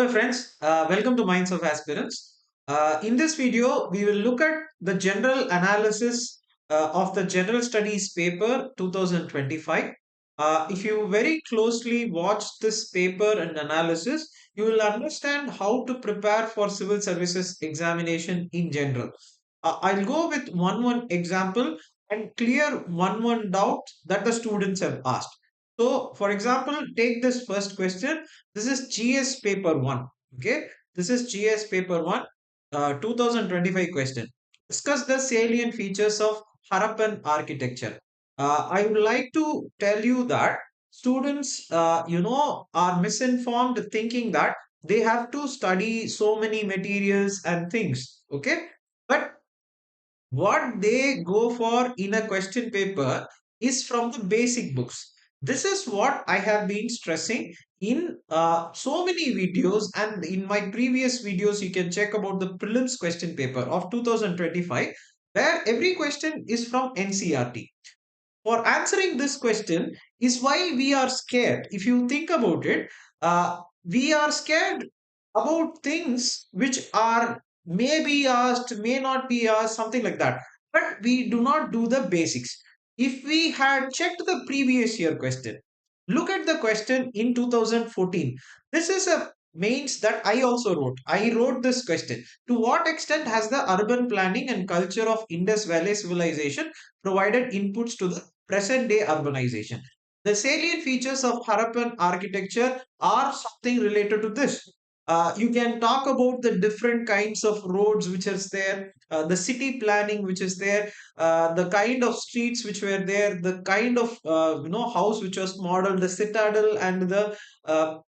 Hello friends, welcome to Minds of Aspirants. In this video, we will look at the general analysis of the General Studies paper 2025. If you very closely watch this paper and analysis, you will understand how to prepare for civil services examination in general. I'll go with one example and clear one doubt that the students have asked. So, for example, take this first question. This is GS paper 1. Okay, this is GS paper 1, 2025 question. Discuss the salient features of Harappan architecture. I would like to tell you that students, are misinformed thinking that they have to study so many materials and things. Okay, but what they go for in a question paper is from the basic books. This is what I have been stressing in so many videos, and in my previous videos you can check about the prelims question paper of 2025, where every question is from NCRT. For answering this question is why we are scared. If you think about it, we are scared about things which are may be asked, may not be asked, something like that. But we do not do the basics. If we had checked the previous year question, look at the question in 2014. This is a mains that I also wrote. I wrote this question. To what extent has the urban planning and culture of Indus Valley civilization provided inputs to the present day urbanization? The salient features of Harappan architecture are something related to this. You can talk about the different kinds of roads which is there, the city planning which is there, the kind of streets which were there, the kind of house which was modeled, the citadel and the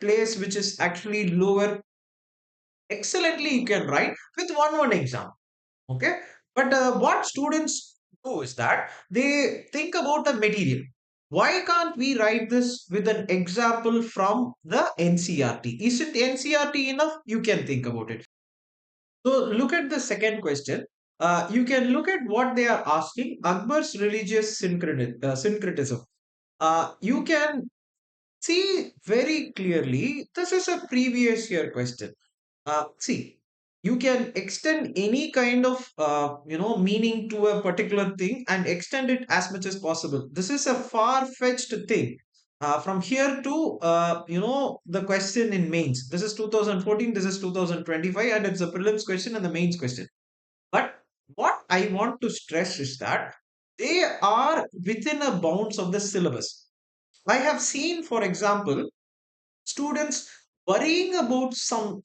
place which is actually lower. Excellently, you can write with one exam. Okay, but what students do is that they think about the material. Why can't we write this with an example from the NCRT? Isn't NCRT enough? You can think about it. So look at the second question. You can look at what they are asking. Akbar's religious syncretism. You can see very clearly this is a previous year question. See, you can extend any kind of meaning to a particular thing and extend it as much as possible. This is a far-fetched thing. From here to the question in mains. This is 2014. This is 2025, and it's a prelims question and the mains question. But what I want to stress is that they are within a bounds of the syllabus. I have seen, for example, students worrying about some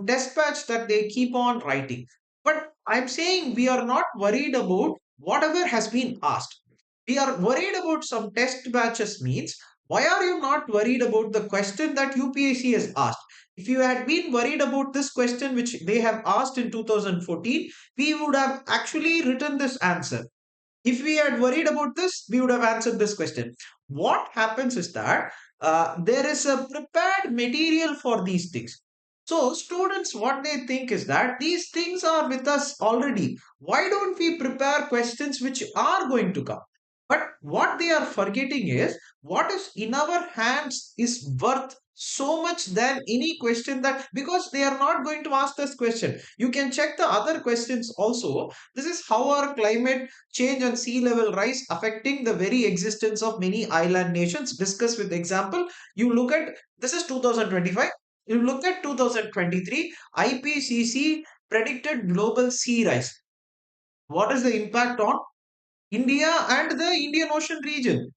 test batch that they keep on writing. But I'm saying we are not worried about whatever has been asked. We are worried about some test batches means why are you not worried about the question that UPSC has asked? If you had been worried about this question which they have asked in 2014, we would have actually written this answer. If we had worried about this, we would have answered this question. What happens is that there is a prepared material for these things. So, students, what they think is that these things are with us already. Why don't we prepare questions which are going to come? But what they are forgetting is what is in our hands is worth so much than any question that because they are not going to ask this question. You can check the other questions also. This is how our climate change and sea level rise affecting the very existence of many island nations. Discuss with example. You look at this is 2025. You look at 2023. IPCC predicted global sea rise. What is the impact on India and the Indian Ocean region?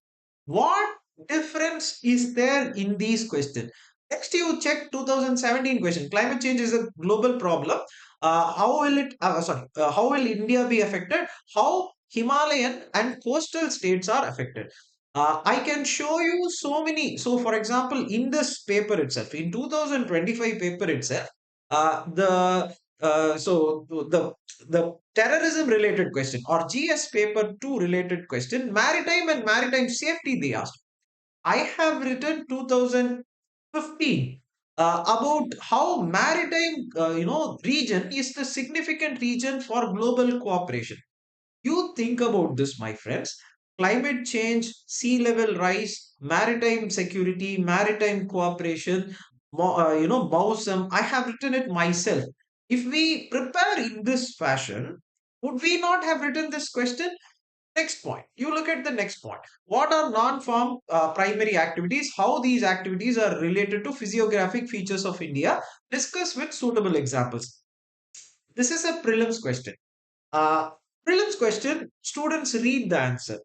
What difference is there in these questions? Next, you check 2017 question. Climate change is a global problem. How will it? How will India be affected? How Himalayan and coastal states are affected? I can show you so many. So, for example, in this paper itself, in 2025 paper itself, the terrorism related question or GS paper 2 related question, maritime and maritime safety they asked. I have written 2015 about how maritime region is the significant region for global cooperation. You think about this, my friends. Climate change, sea level rise, maritime security, maritime cooperation. Mausam. I have written it myself. If we prepare in this fashion, would we not have written this question? Next point. You look at the next point. What are non-farm primary activities? How these activities are related to physiographic features of India? Discuss with suitable examples. This is a prelims question. Uh, Prelims question, students read the answer.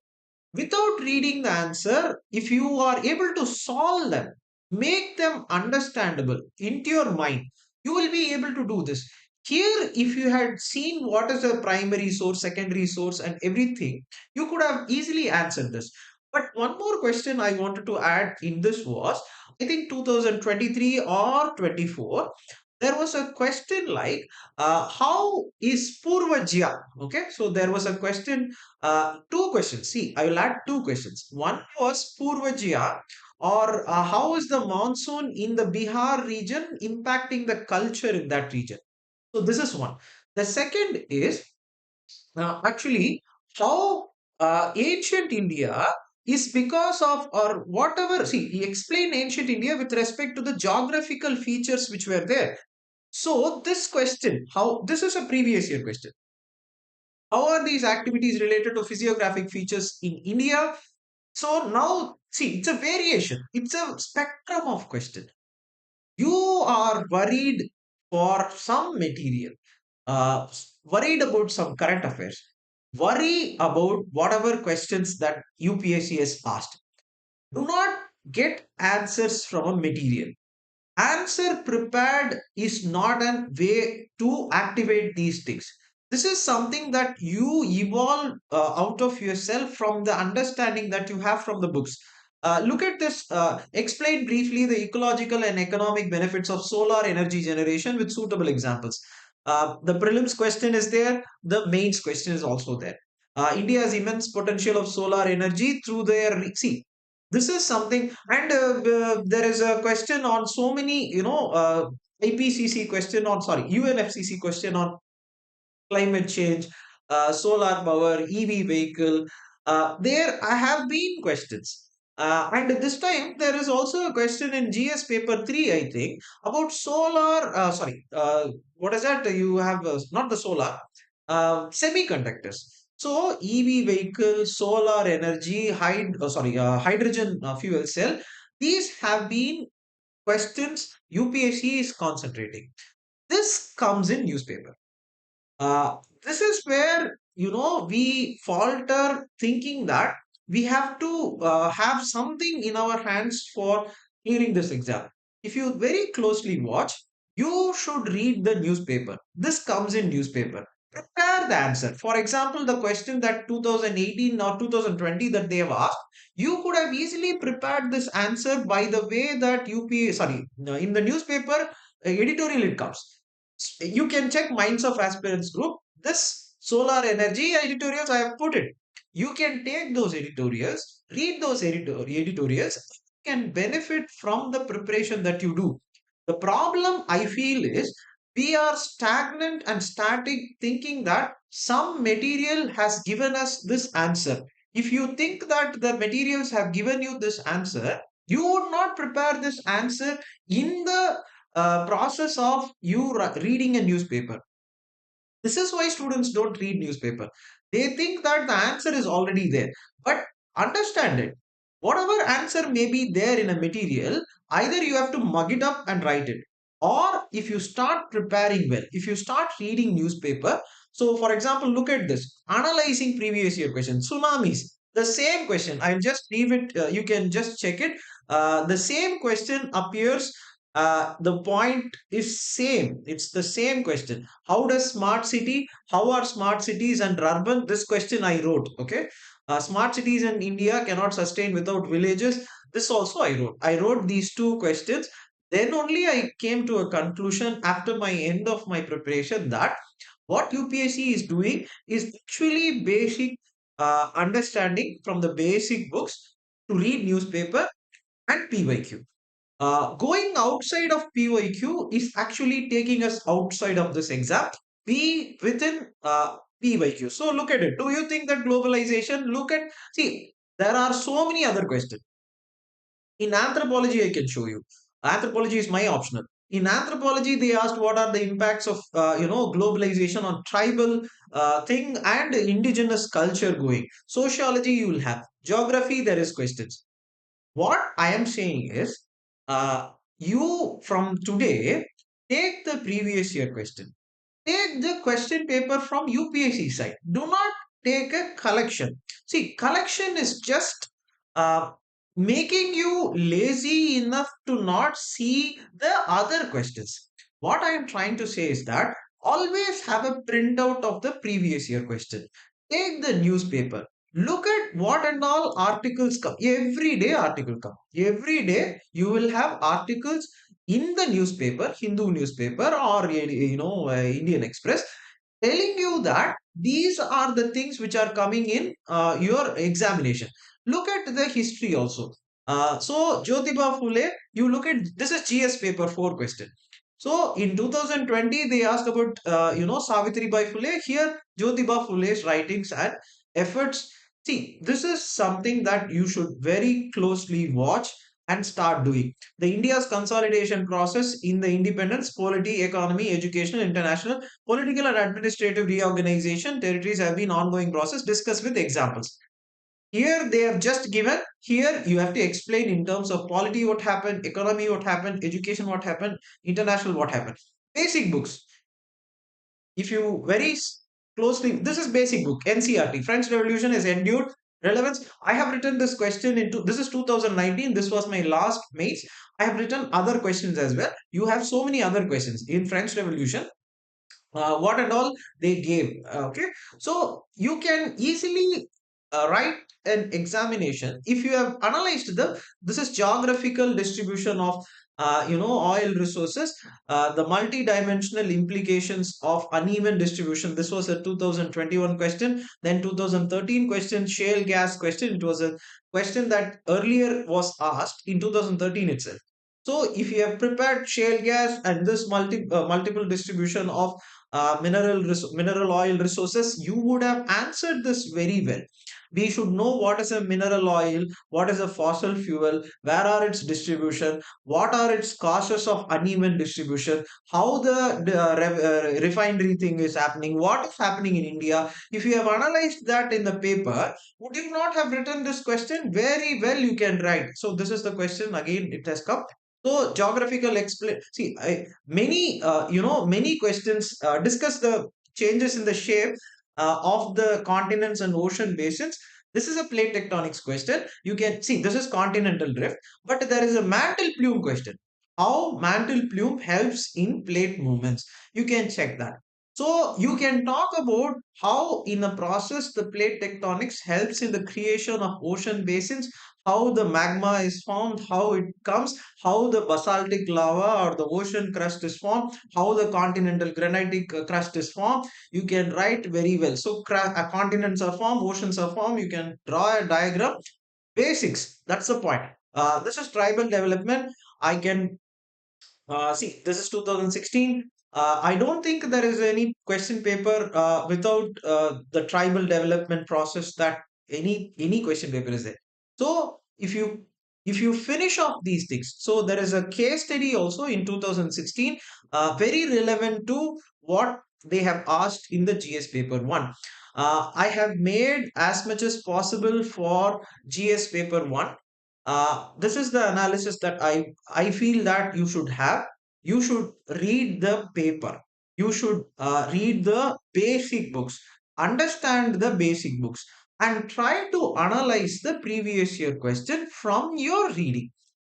Without reading the answer, if you are able to solve them, make them understandable into your mind, you will be able to do this. Here, if you had seen what is the primary source, secondary source, and everything, you could have easily answered this. But one more question I wanted to add in this was, I think 2023 or 24, there was a question like, how is Purvajya? Okay, so there was a question, two questions. See, I will add two questions. One was Purvajya, or how is the monsoon in the Bihar region impacting the culture in that region? So this is one. The second is actually how ancient India is because of or whatever. See, he explained ancient India with respect to the geographical features which were there. So this question, how this is a previous year question. How are these activities related to physiographic features in India? So now, see, it's a variation. It's a spectrum of question. You are worried for some material, worried about some current affairs, worry about whatever questions that UPSC has asked. Do not get answers from a material. Answer prepared is not a way to activate these things. This is something that you evolve out of yourself from the understanding that you have from the books. Look at this. Explain briefly the ecological and economic benefits of solar energy generation with suitable examples. The prelims question is there. The mains question is also there. India's immense potential of solar energy through their see. This is something, and there is a question on so many, IPCC question on, sorry, UNFCC question on climate change, solar power, EV vehicle. There I have been questions. And this time there is also a question in GS paper 3, I think, about solar. What is that? You have not the solar, semiconductors. So EV vehicle, solar energy, hydrogen fuel cell. These have been questions UPSC is concentrating. This comes in newspaper. This is where we falter thinking that we have to have something in our hands for clearing this exam. If you very closely watch, you should read the newspaper. This comes in newspaper. Prepare the answer. For example, the question that 2018 or 2020 that they have asked, you could have easily prepared this answer by the way that in the newspaper editorial it comes. You can check Minds of Aspirants group. This solar energy editorials I have put it. You can take those editorials, read those editorials, can benefit from the preparation that you do. The problem I feel is we are stagnant and static thinking that some material has given us this answer. If you think that the materials have given you this answer, you would not prepare this answer in the process of you reading a newspaper. This is why students don't read newspaper. They think that the answer is already there. But understand it. Whatever answer may be there in a material, either you have to mug it up and write it. Or if you start preparing well, if you start reading newspaper, so for example, look at this. Analyzing previous year question. Tsunamis. The same question. I'll just leave it. You can just check it. The same question appears, the point is same. It's the same question. How does smart city, how are smart cities and urban? This question I wrote. Okay. Smart cities in India cannot sustain without villages. This also I wrote. I wrote these two questions. Then only I came to a conclusion after my end of my preparation that what UPSC is doing is actually basic understanding from the basic books to read newspaper and PYQ. Going outside of PYQ is actually taking us outside of this exam. Be within PYQ. So look at it. Do you think that globalization? See, there are so many other questions. In anthropology, I can show you. Anthropology is my optional. In anthropology, they asked what are the impacts of globalization on tribal thing and indigenous culture going. Sociology, you will have. Geography, there is questions. What I am saying is, you from today take the previous year question. Take the question paper from UPSC side. Do not take a collection. See, collection is just uh, making you lazy enough to not see the other questions. What I am trying to say is that always have a printout of the previous year question. Take the newspaper. Look at what and all articles come. Every day article come. Every day you will have articles in the newspaper, Hindu newspaper or Indian Express, telling you that these are the things which are coming in your examination. Look at the history also. So Jyotiba Phule, you look at this is GS paper 4 question. So in 2020 they asked about Savitri Bai Phule. Here Jyotiba Phule's writings and efforts. See, this is something that you should very closely watch and start doing. The India's consolidation process in the independence, polity, economy, education, international, political and administrative reorganization territories have been ongoing process discussed with examples. Here they have just given, here you have to explain in terms of polity what happened, economy what happened, education what happened, international what happened. Basic books. If you very closely, this is basic book, NCRT, French Revolution is endured relevance. I have written this question into, this is 2019, this was my last mates. I have written other questions as well. You have so many other questions in French Revolution, what and all they gave. Okay, so you can easily write an examination if you have analyzed the, this is geographical distribution of oil resources, the multi-dimensional implications of uneven distribution. This was a 2021 question. Then 2013 question, shale gas question. It was a question that earlier was asked in 2013 itself. So if you have prepared shale gas and this multiple distribution of mineral oil resources, you would have answered this very well. We should know what is a mineral oil, what is a fossil fuel, where are its distribution, what are its causes of uneven distribution, how the refinery thing is happening, what is happening in India. If you have analyzed that in the paper, would you not have written this question very well? You can write. So this is the question again. It has come. So geographical explain. See, many questions discuss the changes in the shape of the continents and ocean basins. This is a plate tectonics question. You can see this is continental drift, but there is a mantle plume question. How mantle plume helps in plate movements. You can check that. So you can talk about how in the process the plate tectonics helps in the creation of ocean basins, how the magma is formed, how it comes, how the basaltic lava or the ocean crust is formed, how the continental granitic crust is formed. You can write very well. So continents are formed, oceans are formed. You can draw a diagram. Basics. That's the point. This is tribal development. I can see, this is 2016. I don't think there is any question paper without the tribal development process that any question paper is there. So if you finish off these things, so there is a case study also in 2016, very relevant to what they have asked in the GS paper one. I have made as much as possible for GS paper one. This is the analysis that I feel that you should have. You should read the paper. You should read the basic books, understand the basic books, and try to analyze the previous year question from your reading.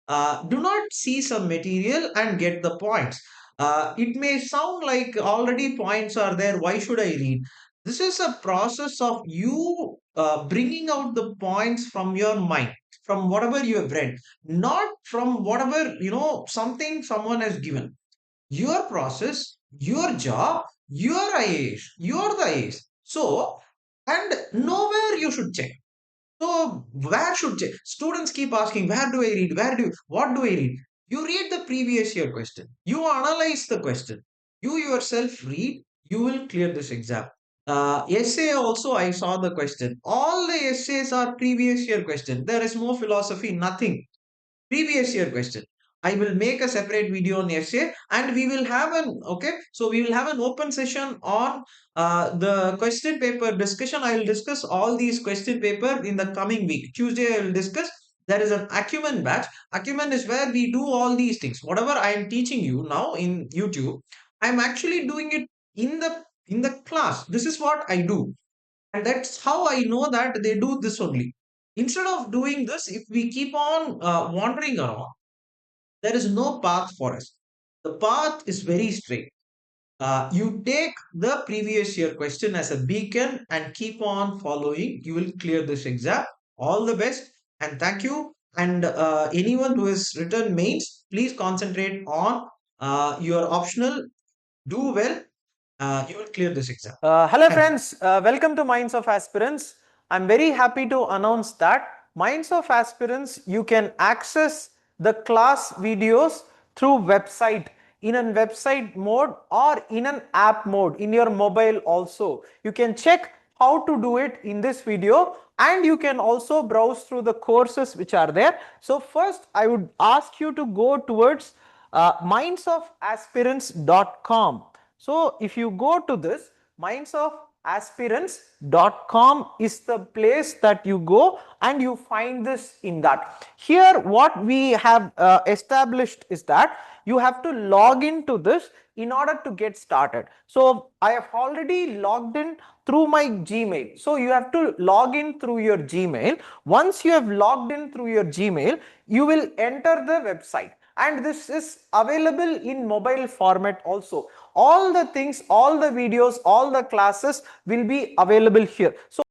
Do not see some material and get the points. It may sound like already points are there. Why should I read? This is a process of you bringing out the points from your mind, from whatever you have read, not from whatever, something someone has given. Your process, your job, your IAS, you're the IAS. So, and nowhere you should check. So where should students keep asking, where do I read? What do I read? You read the previous year question. You analyze the question. You yourself read. You will clear this exam. Essay also, I saw the question. All the essays are previous year question. There is no philosophy, nothing. Previous year question. I will make a separate video on essay, and we will have an so we will have an open session on the question paper discussion. I will discuss all these question paper in the coming week. Tuesday I will discuss. There is an Acumen batch. Acumen is where we do all these things. Whatever I am teaching you now in YouTube, I am actually doing it in the class. This is what I do, and that's how I know that they do this only. Instead of doing this, if we keep on wandering around, there is no path for us. The path is very straight. You take the previous year question as a beacon and keep on following. You will clear this exam. All the best and thank you. And anyone who has written mains, please concentrate on your optional. Do well. You will clear this exam. Hello Thank you. friends, welcome to Minds of Aspirants. I'm very happy to announce that Minds of Aspirants, you can access the class videos through website, in a website mode or in an app mode in your mobile also. You can check how to do it in this video, and you can also browse through the courses which are there. So first I would ask you to go towards mindsofaspirants.com. So if you go to this, MindsOfAspirants.com is the place that you go, and you find this in that. Here what we have established is that you have to log into this in order to get started. So I have already logged in through my Gmail. So you have to log in through your Gmail. Once you have logged in through your Gmail, you will enter the website, and this is available in mobile format also. All the things, all the videos, all the classes will be available here. So